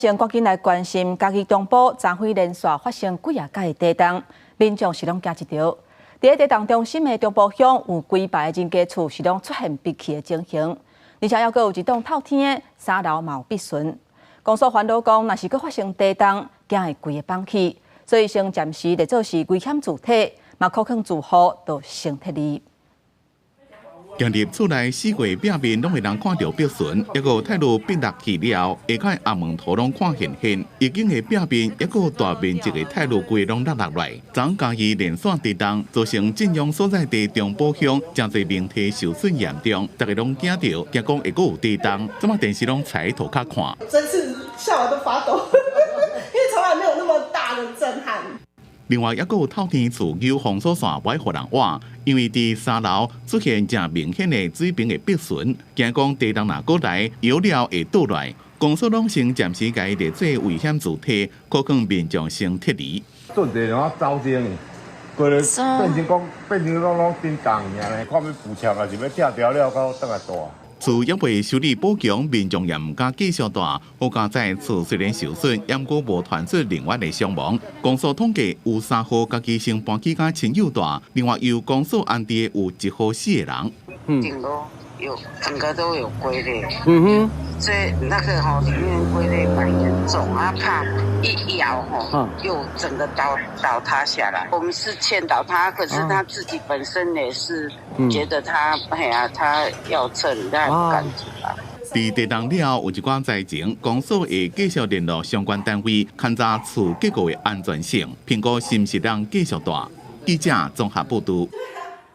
先赶紧来关心嘉义东部昨昏连续发生几啊届的地震，民众是拢惊一跳。在地震中心的中部乡有几排人家厝是拢出现闭气的情形，而且还有一栋透天的3楼嘛有壁损。公所烦恼讲，若是搁发生地震，惊会规个崩起，所以先暂时列做是危险主体，嘛可能住户到承thiết哩。 进入厝内4月壁面拢会人看到壁损，还有泰路壁落去了，下块暗门土拢看现现。已经的壁面，还有大面积的泰路规拢落来。昨嘉义连续地震，造成震央所在地中部乡真侪命体受损严重，大家拢惊到，惊讲会阁有地震，怎么电视拢抬头壳看？这次吓我都发抖，因为从来没有那么大的震撼。 另外，还有透天厝有防火线不爱互人挖，因为伫3楼出现正明显的水平的壁损，惊讲地震若过来，摇了会倒来。公所拢先暂时改列做危险主体，可能民众先撤离。做地让我走正，过来变成拢震动尔咧，看要扶墙啊，是要拆掉了，到等下大。 厝也未修理补强，民众也唔敢继续住。好家在厝虽然受损，也过无传出另外的伤亡。公所统计有3户家己先搬去甲亲友住，另外由公所安置的有1户4个人。顶楼有整个都有龟裂。所以那个里面龟裂蛮严重啊，怕一摇又整个倒塌下来。我们是劝导他，可是他自己本身也是觉得他他要撤离，他也不敢出来。伫地震了后，有一寡灾情，公所会继续联络相关单位，勘察厝结构的安全性，评估是毋是让继续住。记者综合报道。